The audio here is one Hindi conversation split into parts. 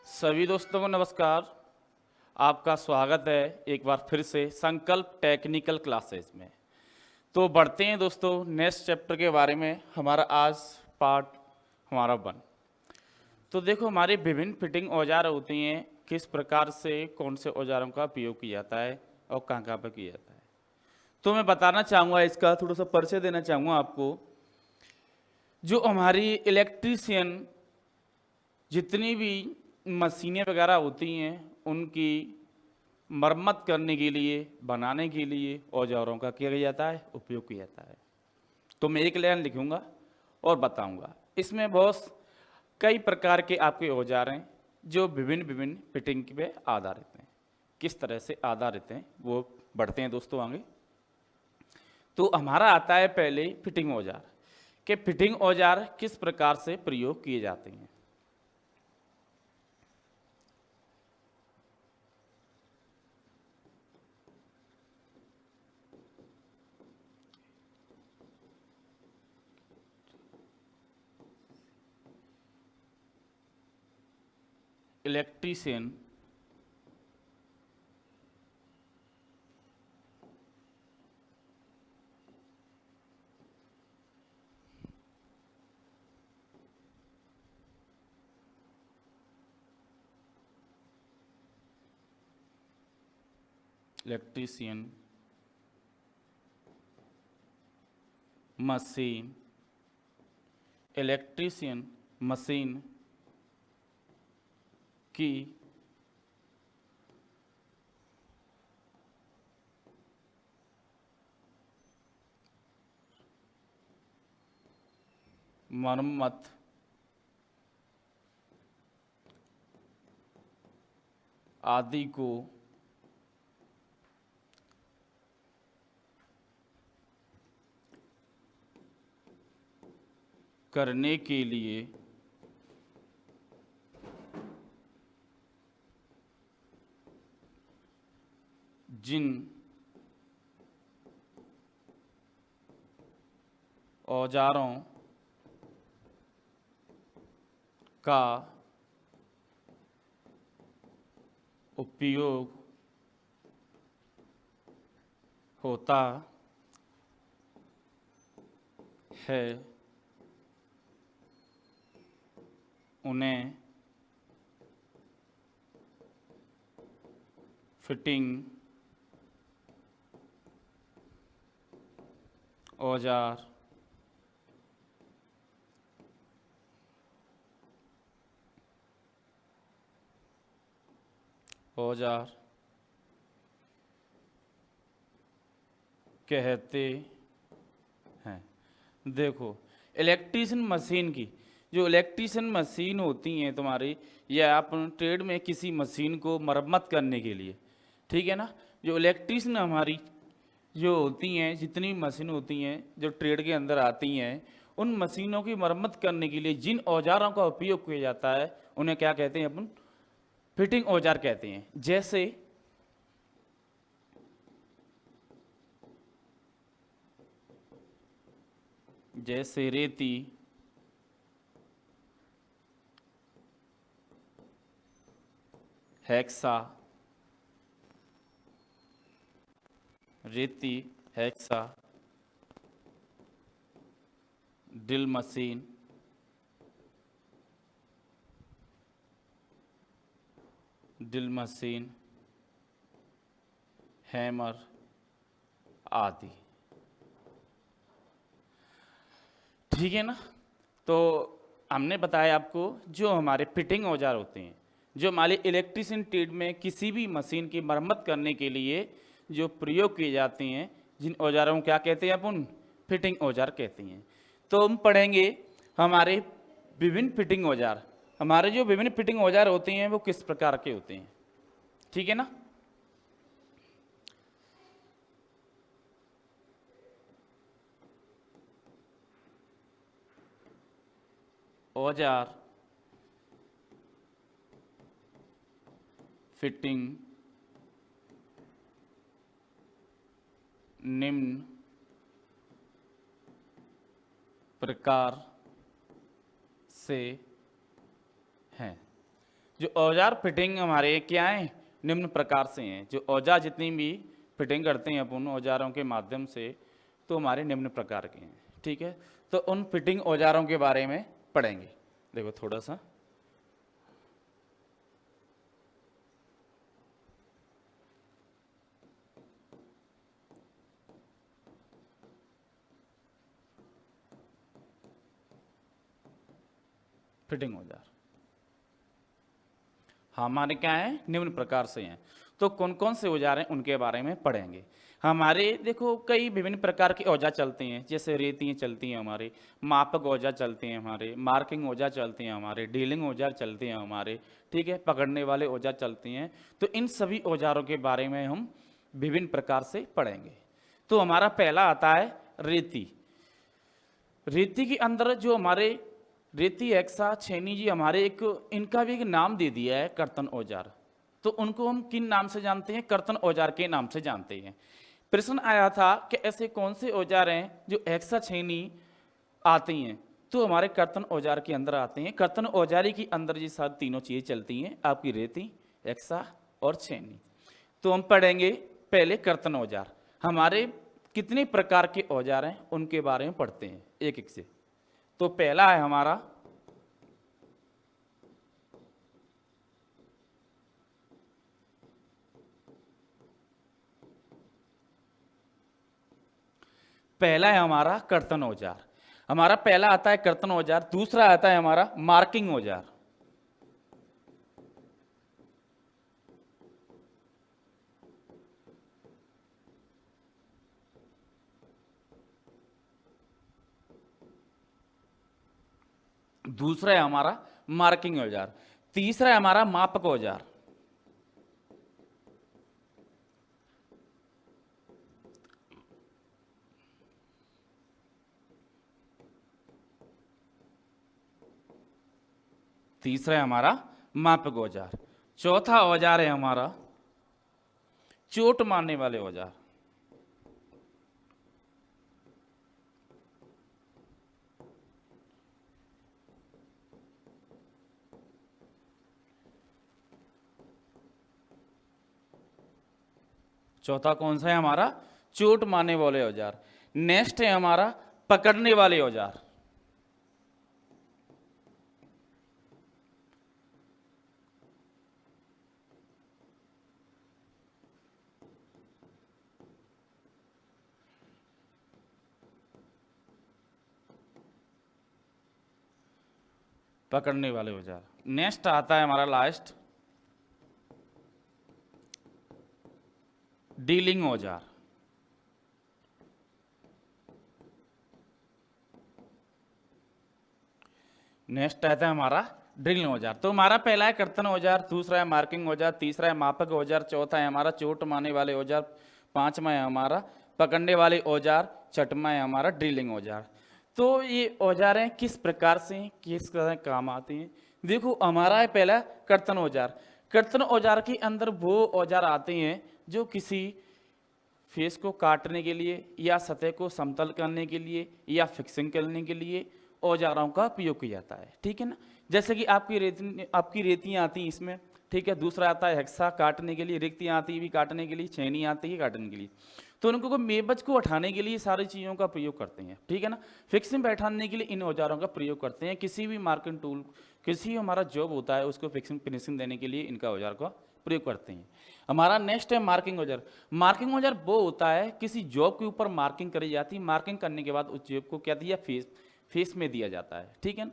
सभी दोस्तों को नमस्कार। आपका स्वागत है एक बार फिर से संकल्प टेक्निकल क्लासेस में। तो बढ़ते हैं दोस्तों नेक्स्ट चैप्टर के बारे में। हमारा आज पार्ट हमारा 1। तो देखो हमारे विभिन्न फिटिंग औजार होते हैं, किस प्रकार से कौन से औजारों का उपयोग किया जाता है और कहाँ कहाँ पर किया जाता है। तो मैं बताना चाहूँगा, इसका थोड़ा सा परिचय देना चाहूँगा आपको। जो हमारी इलेक्ट्रीशियन जितनी भी मशीनें वगैरह होती हैं उनकी मरम्मत करने के लिए, बनाने के लिए औजारों का किया जाता है, उपयोग किया जाता है। तो मैं एक लाइन लिखूंगा और बताऊंगा। इसमें बहुत कई प्रकार के आपके औजार हैं जो विभिन्न विभिन्न फिटिंग पे आधारित हैं। किस तरह से आधारित हैं वो बढ़ते हैं दोस्तों आगे। तो हमारा आता है पहले फिटिंग औजार कि फिटिंग औजार किस प्रकार से प्रयोग किए जाते हैं। Electrician electrician machine electrician machine की मरम्मत आदि को करने के लिए जिन औजारों का उपयोग होता है उन्हें फिटिंग औजार कहते हैं। देखो इलेक्ट्रीशियन मशीन की, जो इलेक्ट्रीशियन मशीन होती हैं तुम्हारी, या आप ट्रेड में किसी मशीन को मरम्मत करने के लिए, ठीक है ना। जो इलेक्ट्रीशियन हमारी जो होती हैं, जितनी मशीन होती हैं जो ट्रेड के अंदर आती हैं, उन मशीनों की मरम्मत करने के लिए जिन औजारों का उपयोग किया जाता है उन्हें क्या कहते हैं अपन? फिटिंग औजार कहते हैं। जैसे रेती, हेक्सा, रेती, हेक्सा, ड्रिल मशीन, हैमर आदि, ठीक है ना। तो हमने बताया आपको जो हमारे फिटिंग औजार होते हैं, जो हमारे इलेक्ट्रीशियन ट्रेड में किसी भी मशीन की मरम्मत करने के लिए जो प्रयोग किए जाते हैं, जिन औजारों को क्या कहते हैं अपन? फिटिंग औजार कहते हैं। तो हम पढ़ेंगे हमारे विभिन्न फिटिंग औजार। हमारे जो विभिन्न फिटिंग औजार होते हैं वो किस प्रकार के होते हैं, ठीक है ना। औजार फिटिंग निम्न प्रकार से हैं। जो औजार फिटिंग हमारे क्या है, निम्न प्रकार से हैं। जो औजार जितनी भी फिटिंग करते हैं अपन औजारों के माध्यम से, तो हमारे निम्न प्रकार के हैं। ठीक है, तो उन फिटिंग औजारों के बारे में पढ़ेंगे। देखो थोड़ा सा, फिटिंग औजार हमारे क्या है, निम्न प्रकार से हैं। तो कौन कौन से औजार हैं उनके बारे में पढ़ेंगे। हमारे देखो कई विभिन्न प्रकार के औजार चलते हैं, जैसे रेतियाँ चलती हैं हमारे, मापक औजार चलते हैं हमारे, मार्किंग औजार चलते हैं हमारे, डीलिंग औजार चलते हैं हमारे, ठीक है, पकड़ने वाले औजार चलते हैं। तो इन सभी औजारों के बारे में हम विभिन्न प्रकार से पढ़ेंगे। तो हमारा पहला आता है रेती। रेती के अंदर जो हमारे रेती एक्सा छेनी जी हमारे एक, इनका भी एक नाम दे दिया है, कर्तन औजार। तो उनको हम किन नाम से जानते हैं, कर्तन औजार के नाम से जानते हैं। प्रश्न आया था कि ऐसे कौन से औजार हैं जो एक्सा छेनी आते हैं, तो हमारे कर्तन औजार के अंदर आते हैं। कर्तन औजारी के अंदर ये साथ तीनों चीज़ें चलती हैं, आपकी रेती, एक्सा और छेनी। तो हम पढ़ेंगे पहले कर्तन औजार। हमारे कितने प्रकार के औजार हैं उनके बारे में पढ़ते हैं एक एक से। तो पहला है हमारा कर्तन औजार। हमारा पहला आता है कर्तन औजार। दूसरा आता है हमारा मार्किंग औजार। दूसरा है हमारा मार्किंग औजार। तीसरा है हमारा मापक औजार। तीसरा है हमारा मापक औजार। चौथा औजार है हमारा चोट मारने वाले औजार। चौथा कौन सा है हमारा, चोट मारने वाले औजार। नेक्स्ट है हमारा पकड़ने वाले औजार। पकड़ने वाले औजार। नेक्स्ट आता है हमारा लास्ट डीलिंग औजार। नेक्स्ट आता है हमारा ड्रिलिंग औजार। तो हमारा पहला है कर्तन औजार, दूसरा है मार्किंग औजार, तीसरा है मापक औजार, चौथा है हमारा चोट मारने वाले औजार, पांचवा है हमारा पकड़ने वाले औजार, छठवां है हमारा ड्रिलिंग औजार। तो ये औजारें किस प्रकार से किस तरह काम आते हैं। देखो हमारा है पहला कर्तन औजार। कर्तन औजार के अंदर वो औजार आते हैं जो किसी फेस को काटने के लिए या सतह को समतल करने के लिए या फिक्सिंग करने के लिए औजारों का उपयोग किया जाता है। ठीक है ना, जैसे कि आपकी रेतियाँ आती हैं इसमें, ठीक है। दूसरा आता है हेक्सा काटने के लिए, रिक्तियाँ आती है भी काटने के लिए, छेनी आती है काटने के लिए। तो उनको मेबज को उठाने के लिए सारी चीज़ों का प्रयोग करते हैं, ठीक है ना। फिक्सिंग बैठाने के लिए इन औजारों का प्रयोग करते हैं। किसी भी मार्किंग टूल, किसी हमारा जॉब होता है उसको फिक्सिंग फिनिशिंग देने के लिए इनका औजार का प्रयोग करते हैं। हमारा नेक्स्ट है मार्किंग औजार। मार्किंग औजार वो होता है किसी जॉब के ऊपर मार्किंग करी जाती है, मार्किंग करने के बाद उस जॉब को क्या दिया, फेस में दिया जाता है, ठीक है ना।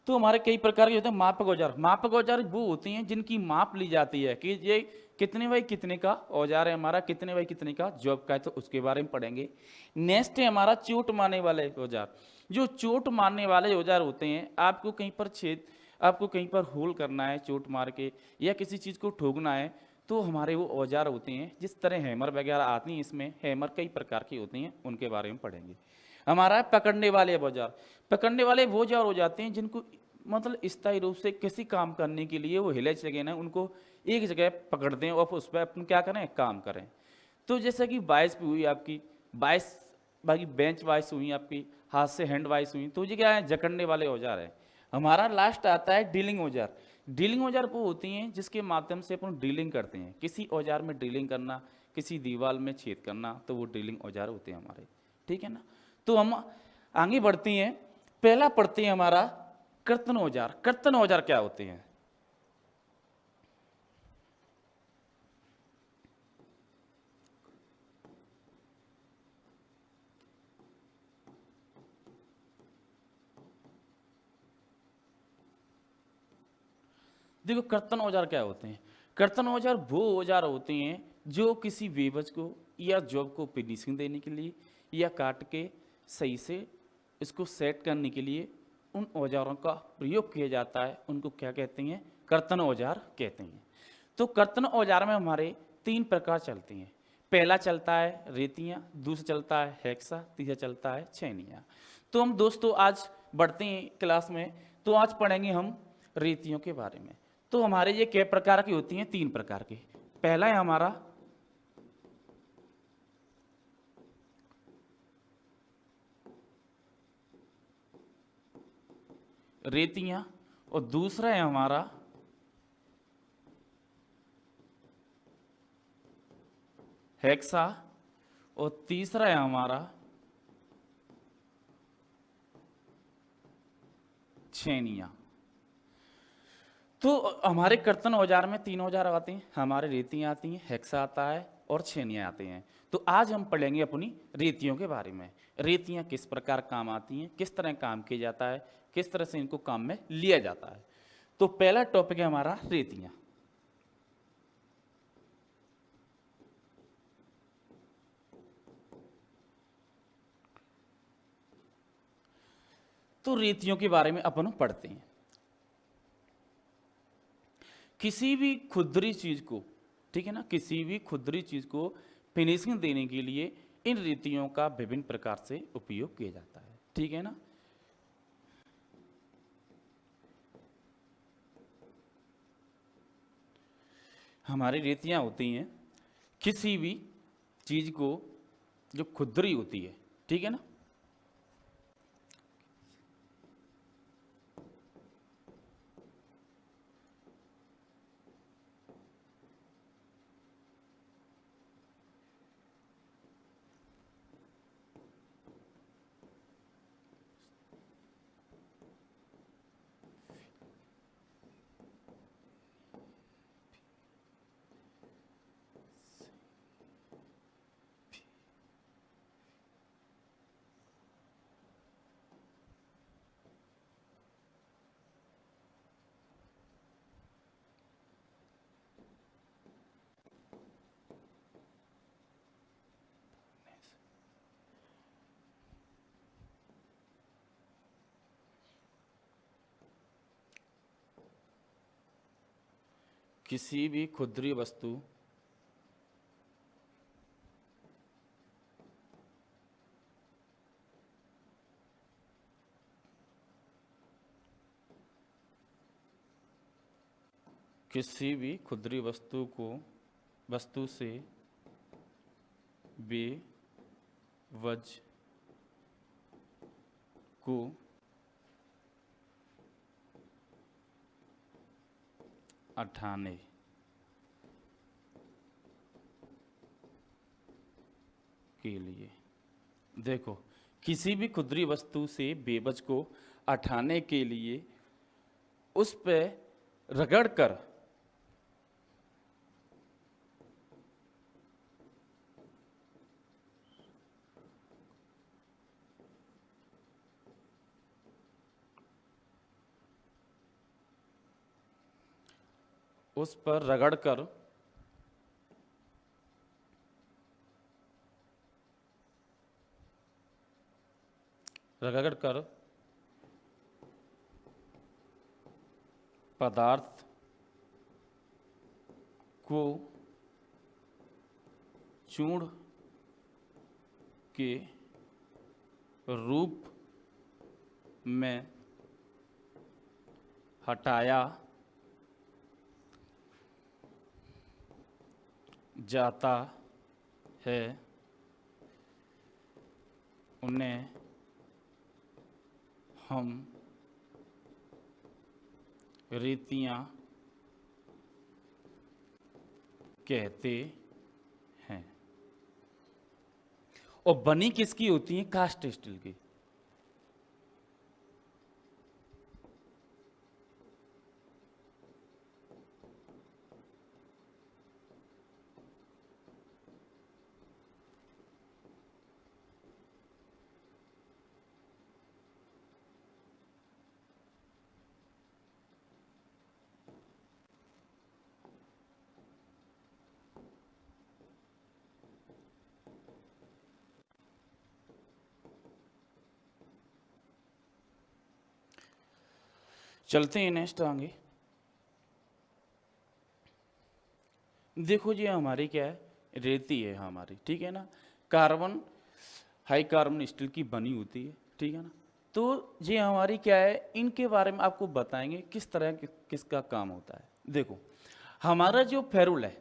तो हमारे कई प्रकार के होते हैं मापक औजार। मापक औजार वो होती हैं जिनकी माप ली जाती है कि ये कितने बाई कितने का औजार है हमारा, कितने बाई कितने का जॉब का है, तो उसके बारे में पढ़ेंगे। नेक्स्ट है हमारा चोट मारने वाले औजार। जो चोट मारने वाले औजार होते हैं, आपको कहीं पर होल करना है चोट मार के, या किसी चीज़ को ठोकना है, तो हमारे वो औजार होते हैं। जिस तरह हैमर वगैरह आती हैं, इसमें हैमर कई प्रकार की होती हैं, उनके बारे में पढ़ेंगे। हमारा है पकड़ने वाले औजार। पकड़ने वाले वो औजार हो जाते हैं जिनको मतलब स्थायी रूप से किसी काम करने के लिए वो हिले जगह ना, उनको एक जगह पकड़ दें और उस पर अपन क्या करें, काम करें। तो जैसे कि बाइस भी हुई आपकी, बाइस बाकी बेंच वाइस हुई आपकी, हाथ से हैंड वाइस हुई, तो ये क्या है, जकड़ने वाले औजार है। हमारा लास्ट आता है डीलिंग औजार। ड्रिलिंग औजार वो होती हैं जिसके माध्यम से अपन ड्रिलिंग करते हैं। किसी औजार में ड्रिलिंग करना, किसी दीवार में छेद करना, तो वो ड्रिलिंग औजार होते हैं हमारे, ठीक है ना। तो हम आगे बढ़ते हैं, पहला पढ़ते हैं हमारा कर्तन औजार। कर्तन औजार क्या होते हैं? देखो कर्तन औजार क्या होते हैं। कर्तन औजार वो औजार होते हैं जो किसी वेबज को या जॉब को फिनिशिंग देने के लिए या काट के सही से इसको सेट करने के लिए उन औजारों का प्रयोग किया जाता है, उनको क्या कहते हैं? कर्तन औजार कहते हैं। तो कर्तन औजार में हमारे तीन प्रकार चलते हैं। पहला चलता है रेतियाँ, दूसरा चलता है हेक्सा, तीसरा चलता है छेनियाँ। तो हम दोस्तों आज बढ़ते हैं क्लास में, तो आज पढ़ेंगे हम रेतियों के बारे में। तो हमारे ये कै प्रकार की होती हैं? तीन प्रकार की। पहला है हमारा रेतियां, और दूसरा है हमारा हेक्सा, और तीसरा है हमारा छेनिया। तो हमारे कर्तन औजार में तीन औजार आते हैं, हमारे रेतियां आती हैं, हेक्सा आता है और छेनियाँ आते हैं। तो आज हम पढ़ेंगे अपनी रेतियों के बारे में। रेतियां किस प्रकार काम आती हैं, किस तरह काम किया जाता है, किस तरह से इनको काम में लिया जाता है। तो पहला टॉपिक है हमारा रेतियां। तो रेतियों के बारे में अपन पढ़ते हैं। किसी भी खुरदरी चीज को, ठीक है ना, किसी भी खुरदरी चीज को फिनिशिंग देने के लिए इन रेतियों का विभिन्न प्रकार से उपयोग किया जाता है, ठीक है ना। हमारी रेतियां होती हैं किसी भी चीज को जो खुरदरी होती है, ठीक है ना। किसी भी खुरदरी वस्तु किसी भी खुरदरी वस्तु से बेवज को हटाने के लिए, देखो किसी भी खुरदरी वस्तु से बेवज को हटाने के लिए उस पे रगड़कर उस पर रगड़कर रगड़कर पदार्थ को चूर्ण के रूप में हटाया जाता है, उन्हें हम रेतियां कहते हैं। और बनी किसकी होती है? कास्ट स्टील की। चलते हैं नेक्स्ट आगे। देखो जी हमारी क्या है? रेती है हमारी, ठीक है ना। कार्बन, हाई कार्बन स्टील की बनी होती है, ठीक है ना। तो ये हमारी क्या है, इनके बारे में आपको बताएंगे किस तरह किसका काम होता है। देखो हमारा जो फेरुल है,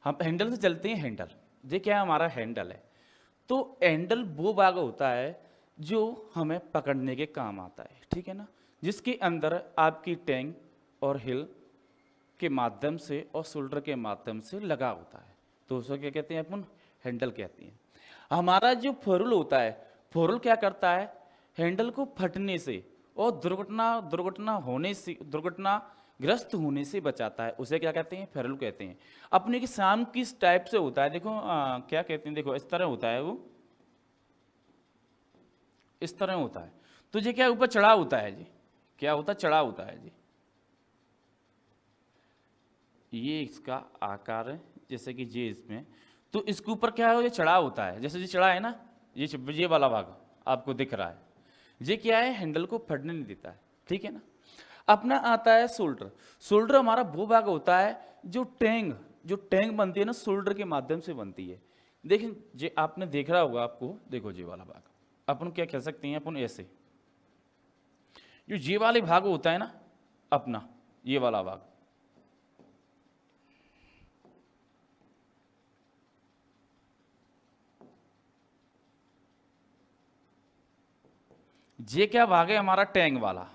हम हैंडल से चलते हैं। हैंडल, ये क्या है? हमारा हैंडल है। तो हैंडल वो भाग होता है जो हमें पकड़ने के काम आता है, ठीक है ना। जिसके अंदर आपकी टैंक और हिल के माध्यम से और शोल्डर के माध्यम से लगा होता है, तो उसको क्या कहते हैं? अपन हैंडल कहते हैं। हमारा जो फोरुल होता है, फोरुल क्या करता है? हैंडल को फटने से और दुर्घटनाग्रस्त होने से बचाता है, उसे क्या कहते हैं? फेरुल कहते हैं। अपने की शाम किस टाइप से होता है? देखो क्या कहते हैं, देखो इस तरह होता है, वो इस तरह होता है। तो ये क्या ऊपर चढ़ा होता है जी? क्या होता है? चढ़ा होता है जी। ये इसका आकार है, जैसे कि ये इसमें, तो इसके ऊपर क्या है? ये चढ़ा होता है, जैसे ये चढ़ा है ना, ये वाला भाग आपको दिख रहा है। ये क्या है? हैंडल को फटने नहीं देता है, ठीक है ना। अपना आता है शोल्डर। शोल्डर हमारा वो भाग होता है जो टैंक बनती है ना, शोल्डर के माध्यम से बनती है। देखिए ये आपने देख रहा होगा, आपको देखो ये वाला भाग अपन क्या कह सकते हैं? अपन ऐसे, जो ये वाले भाग होता है ना अपना, ये वाला भाग, ये क्या भाग है? हमारा टैंक वाला,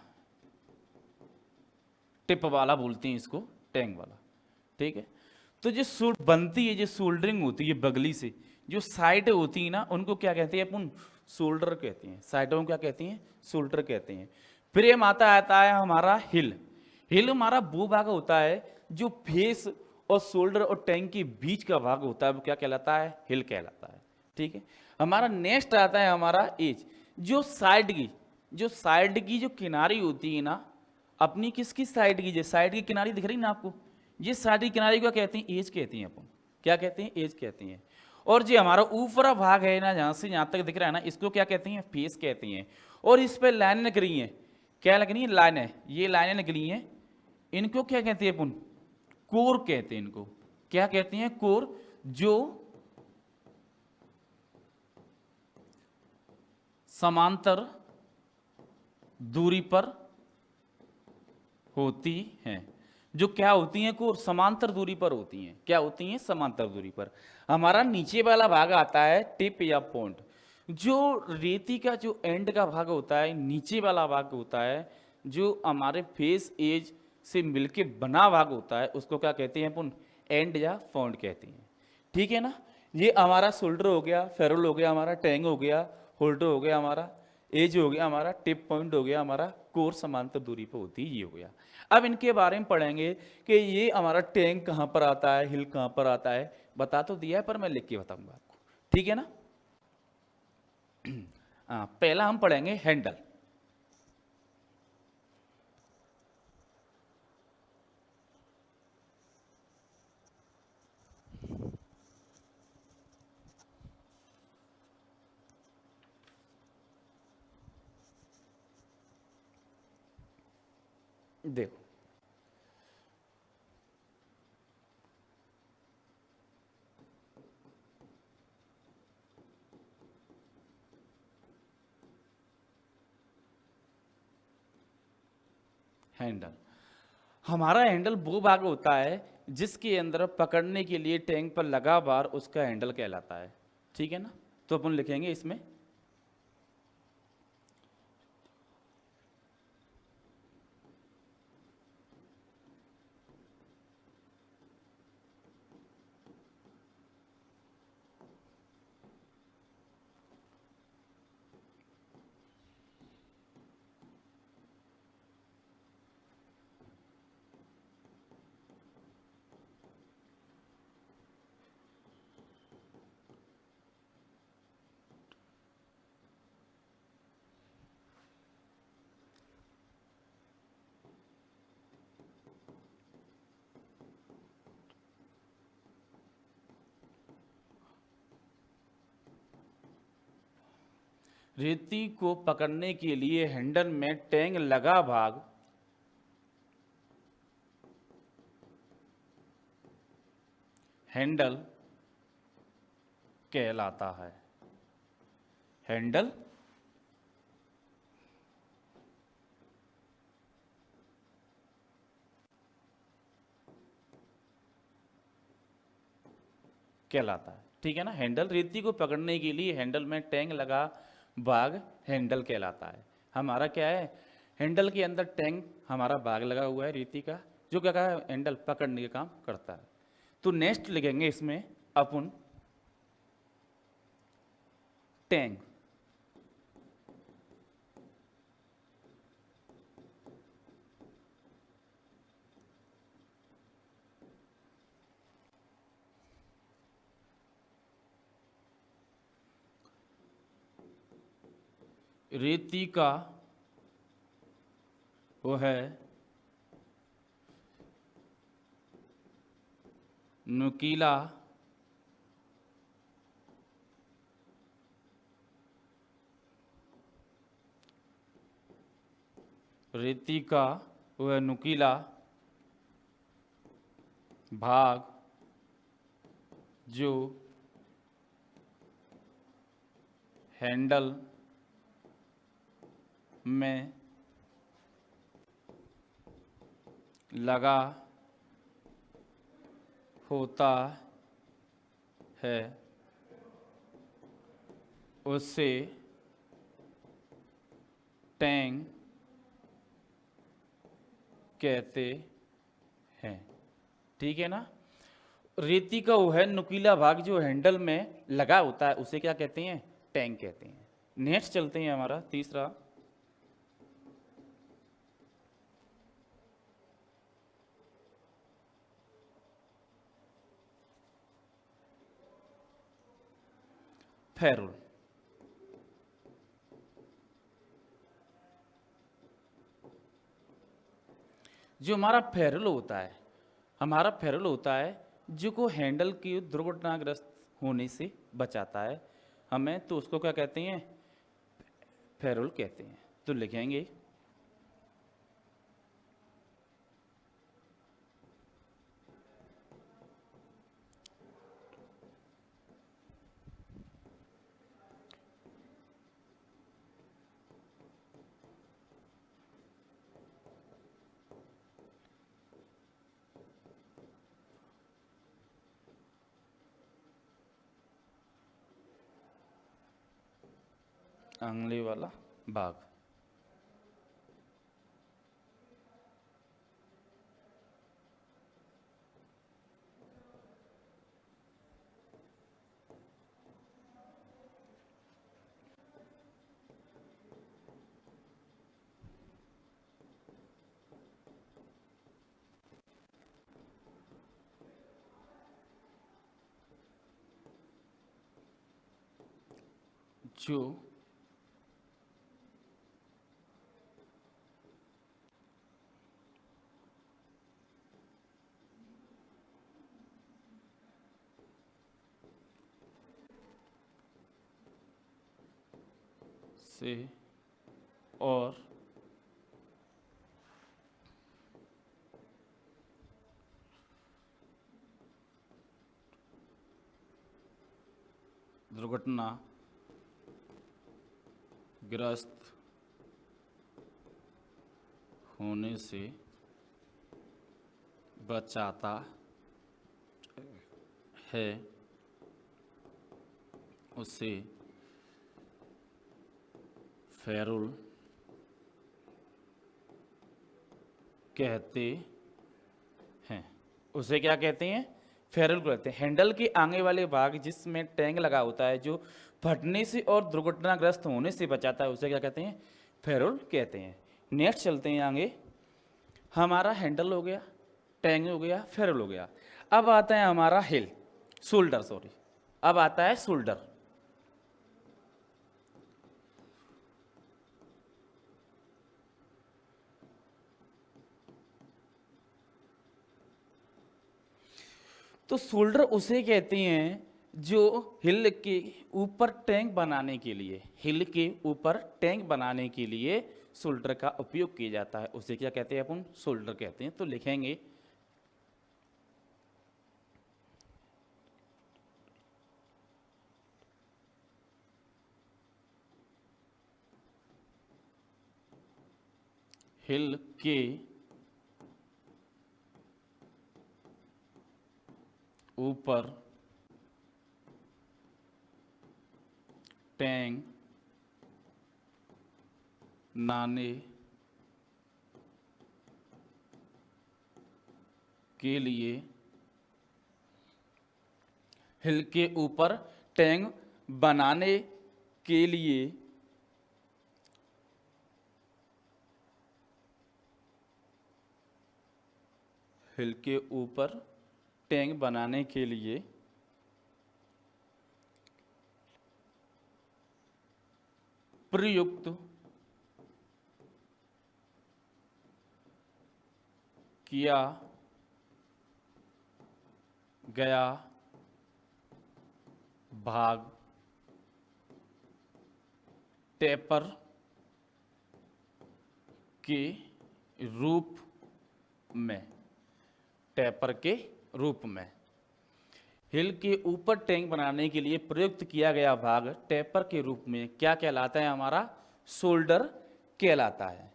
टिप वाला बोलते हैं इसको, टैंक वाला, ठीक है। तो जो सूट बनती है, जो सोल्डरिंग होती है बगली से, जो साइड होती है ना, उनको क्या कहते हैं? अपन शोल्डर कहते हैं। साइडों को क्या कहते हैं? शोल्डर कहते हैं। फिर आता है हमारा हिल। हिल हमारा वो भाग होता है जो फेस और शोल्डर और टैंक के बीच का भाग होता है, वो क्या कहलाता है? हिल कहलाता है, ठीक है। हमारा नेक्स्ट आता है हमारा एज। जो साइड की जो किनारी होती है ना, अपनी किसकी साइड की? जो साइड की किनारी दिख रही ना आपको, ये साइड की किनारी को क्या कहते हैं? एज कहते हैं अपन। क्या कहते हैं? एज कहते हैं। और जो हमारा ऊपरा भाग है ना, जहां से यहां तक दिख रहा है ना, इसको क्या कहते हैं? फेस कहते हैं। और इस पे लाइनें लग रही हैं, क्या लग रही है? लाइनें, ये लाइनें निकली हैं, इनको क्या कहते हैं? अपन कोर कहते हैं इनको। क्या कहते हैं? कोर। जो समांतर दूरी पर होती हैं। जो क्या होती हैं? कोर समांतर दूरी पर होती हैं। क्या होती हैं? समांतर दूरी पर। हमारा नीचे वाला भाग आता है टिप या पॉइंट। जो रेती का जो एंड का भाग होता है, नीचे वाला भाग होता है, जो हमारे फेस एज से मिलके बना भाग होता है, उसको क्या कहते हैं अपन? एंड या पॉइंट कहते हैं, ठीक है ना। ये हमारा शोल्डर हो गया, फेरुल हो गया, हमारा टैंग हो गया, होल्डर हो गया, हमारा एज हो गया, हमारा टिप पॉइंट हो गया, हमारा कोर समांतर दूरी पर होती है, ये हो गया। अब इनके बारे में पढ़ेंगे कि ये हमारा टैंक कहाँ पर आता है, हिल कहाँ पर आता है। बता तो दिया है, पर मैं लिख के बताऊंगा आपको, ठीक है ना। पहला हम पढ़ेंगे हैंडल। देखो हैंडल, हमारा हैंडल वो भाग होता है जिसके अंदर पकड़ने के लिए टैंक पर लगा बार, उसका हैंडल कहलाता है, ठीक है ना। तो अपन लिखेंगे इसमें रेती को पकड़ने के लिए हैंडल में टैंग लगा भाग हैंडल कहलाता है। हैंडल कहलाता है, ठीक है ना। हैंडल, रेती को पकड़ने के लिए हैंडल में टैंग लगा भाग हैंडल कहलाता है। हमारा क्या है, हैंडल के अंदर टैंग हमारा भाग लगा हुआ है रेती का, जो क्या है हैंडल पकड़ने का काम करता है। तो नेक्स्ट लिखेंगे इसमें अपन टैंग। रेती का वो है नुकीला रेती का वह नुकीला भाग जो हैंडल में लगा होता है उसे टैंग कहते हैं, ठीक है ना। रेती का वो है नुकीला भाग जो हैंडल में लगा होता है उसे क्या कहते हैं, टैंग कहते हैं। नेक्स्ट चलते हैं हमारा तीसरा, फेरुल। जो हमारा फेरुल होता है, हमारा फेरुल होता है जो को हैंडल की दुर्घटनाग्रस्त होने से बचाता है हमें, तो उसको क्या कहते हैं, फेरुल कहते हैं। तो लिखेंगे आंगली वाला भाग। जो से और दुर्घटना ग्रस्त होने से बचाता है उसे फेरुल कहते हैं। उसे क्या कहते हैं, फेरुल कहते हैं। हैंडल के आगे वाले भाग जिसमें टैंग लगा होता है जो फटने से और दुर्घटनाग्रस्त होने से बचाता है उसे क्या कहते हैं, फेरुल कहते हैं। नेक्स्ट चलते हैं आगे, हमारा हैंडल हो गया, टैंग हो गया, फेरुल हो गया। अब आता है हमारा हिल, शोल्डर सॉरी, अब आता है शोल्डर। तो शोल्डर उसे कहते हैं जो हिल के ऊपर टैंक बनाने के लिए, हिल के ऊपर टैंक बनाने के लिए शोल्डर का उपयोग किया जाता है, उसे क्या कहते हैं अपन? शोल्डर कहते हैं। तो लिखेंगे हिल के ऊपर टैंक बनाने के लिए, हिल के ऊपर टैंक बनाने के लिए हिल के ऊपर टैंक बनाने के लिए प्रयुक्त किया गया भाग टेपर के रूप में, टेपर के रूप में। हिल के ऊपर टैंक बनाने के लिए प्रयुक्त किया गया भाग टेपर के रूप में क्या कहलाता है? हमारा शोल्डर कहलाता है।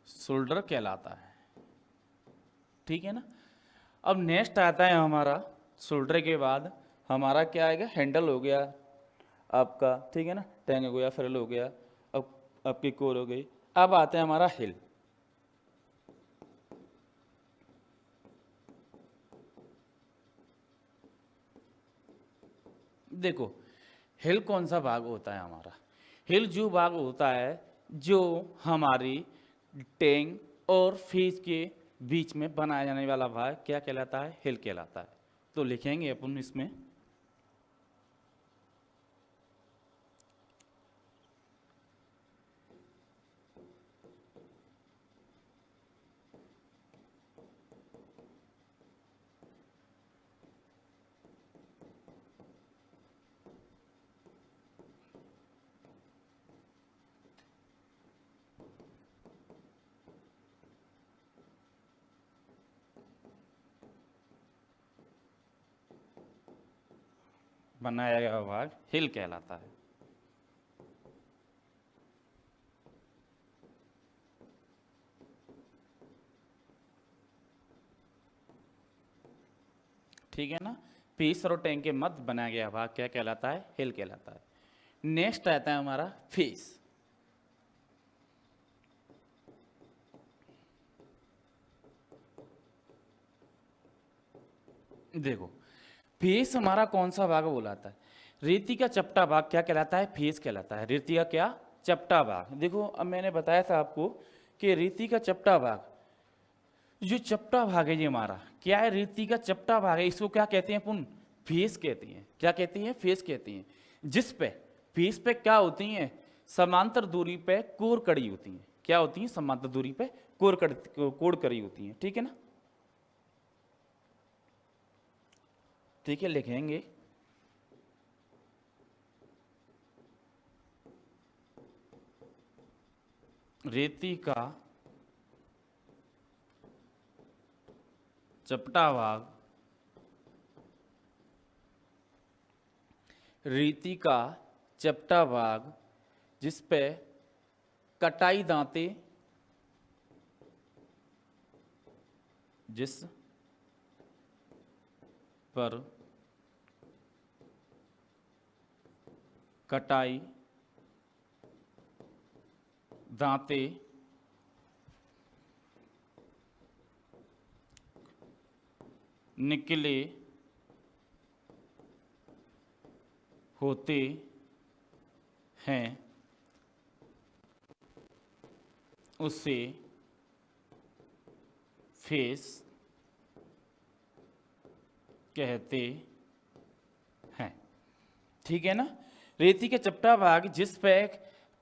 शोल्डर कहलाता है, ठीक है ना। अब नेक्स्ट आता है हमारा, शोल्डर के बाद हमारा क्या आएगा? हैंडल हो गया आपका, ठीक है ना, टैंक हो गया, फरल हो गया, अब आपकी कोर हो गई। अब आता है हमारा हिल। देखो हिल कौन सा भाग होता है हमारा? हिल जो भाग होता है जो हमारी टैंक और फेस के बीच में बनाया जाने वाला भाग क्या कहलाता है? हिल कहलाता है। तो लिखेंगे अपन इसमें बनाया गया भाग हिल कहलाता है। ठीक है ना। फेस और टैंक के मध्य बनाया गया भाग क्या कहलाता है? हिल कहलाता है। नेक्स्ट आता है हमारा फेस। देखो फेस हमारा कौन सा भाग बोलाता है? रेती का चपटा भाग क्या कहलाता है? फेस कहलाता है। रेती का क्या? चपटा भाग। देखो अब मैंने बताया था आपको कि रेती का चपटा भाग, जो चपटा भाग है ये हमारा क्या है? रेती का चपटा भाग है। इसको क्या कहते हैं अपन? फेस कहते हैं। क्या कहते हैं? फेस कहते हैं। जिस पे फेस पे क्या होती हैं? समांतर दूरी पे कोर कड़ी होती हैं। क्या होती हैं? समांतर दूरी पे कोर कड़ी होती हैं, ठीक है ना। ठीक है, लिखेंगे रेती का चपटा भाग, रेती का चपटा भाग जिस पे कटाई दांते, जिस पर कटाई दांते निकले होते हैं उसे फेस कहते हैं, ठीक है ना। रेती के चपटा भाग जिस पे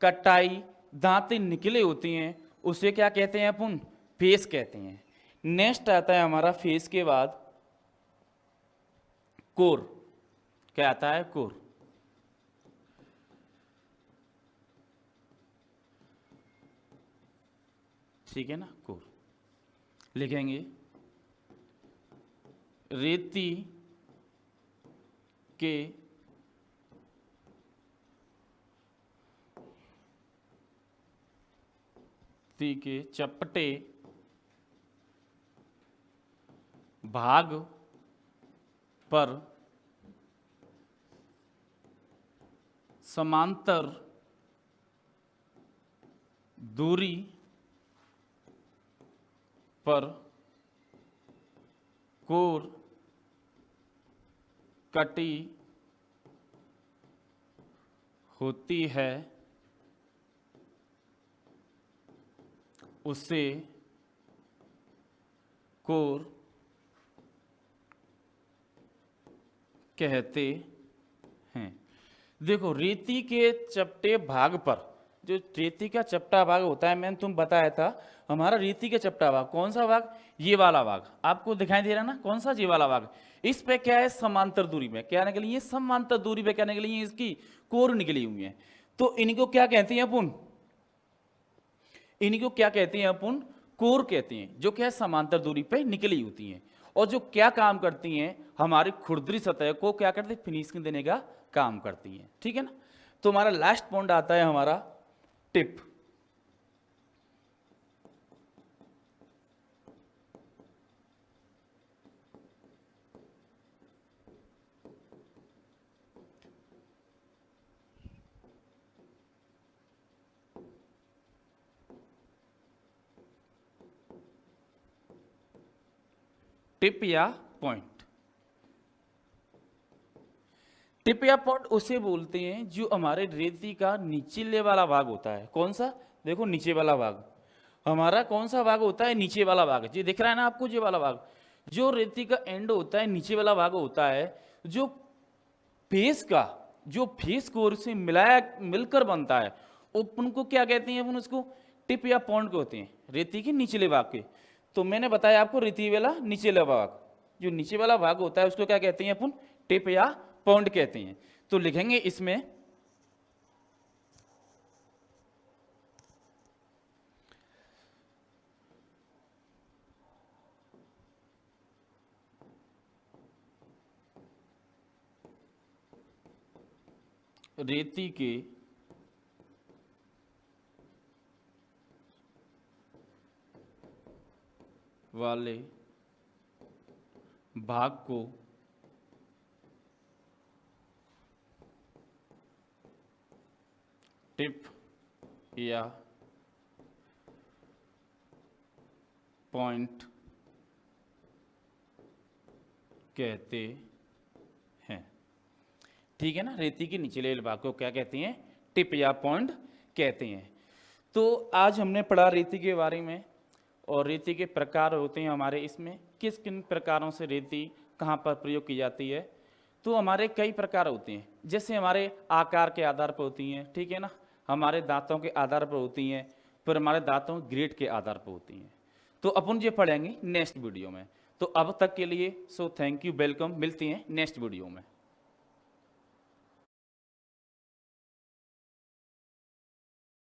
कटाई दांतें निकले होती हैं उसे क्या कहते हैं अपन? फेस कहते हैं। नेक्स्ट आता है हमारा फेस के बाद कोर। क्या आता है? कोर। ठीक है ना? कोर लिखेंगे रेती के चपटे भाग पर समांतर दूरी पर कोर कटी होती है उसे कोर कहते हैं। देखो, रेती के चपटे भाग पर, जो रेती का चपटा भाग होता है, मैंने तुम बताया था हमारा रेती का चपटा भाग कौन सा भाग? ये वाला भाग आपको दिखाई दे रहा है ना, कौन सा? ये वाला भाग। इस पे क्या है? समांतर दूरी में क्या निकली है? समांतर दूरी पे क्या निकली है? इसकी कोर निकली हुई है। तो इनको क्या कहते हैं अपन? इनको क्या कहते हैं अपन? कोर कहते हैं, जो क्या है? समांतर दूरी पे निकली होती हैं और जो क्या काम करती हैं? हमारी खुरदरी सतह को क्या करते हैं? फिनिशिंग देने का काम करती हैं। ठीक है ना? तो हमारा लास्ट पॉइंट आता है हमारा टिप। टिप या पॉइंट। टिप या पॉइंट उसे बोलते हैं जो हमारे रेती का निचले वाला भाग होता है। कौन सा? देखो, नीचे वाला भाग हमारा कौन सा भाग होता है? नीचे वाला भाग। ये दिख रहा है ना आपको? ये वाला भाग जो रेती का एंड होता है, नीचे वाला भाग होता है, जो फेस का, जो फेस कोर से मिलकर बनता है, अपन को क्या कहते हैं? अपन उसको टिप या पॉइंट कहते हैं, रेती के निचले भाग के। तो मैंने बताया आपको रेती वाला निचला भाग, जो नीचे वाला भाग होता है उसको क्या कहते हैं अपन? टिप या पॉइंट कहते हैं। तो लिखेंगे इसमें रेती के वाले भाग को टिप या पॉइंट कहते हैं। ठीक है ना? रेती के निचले भाग को क्या कहते हैं? टिप या पॉइंट कहते हैं। तो आज हमने पढ़ा रेती के बारे में, और रेती के प्रकार होते हैं हमारे इसमें, किस किन प्रकारों से रेती कहाँ पर प्रयोग की जाती है। तो हमारे कई प्रकार होते हैं, जैसे हमारे आकार के आधार पर होती हैं, ठीक है ना, हमारे दांतों के आधार पर होती हैं, फिर हमारे दांतों ग्रेड के आधार पर होती हैं। तो अपन ये पढ़ेंगे नेक्स्ट वीडियो में। तो अब तक के लिए थैंक यू, वेलकम, मिलती हैं नेक्स्ट वीडियो में।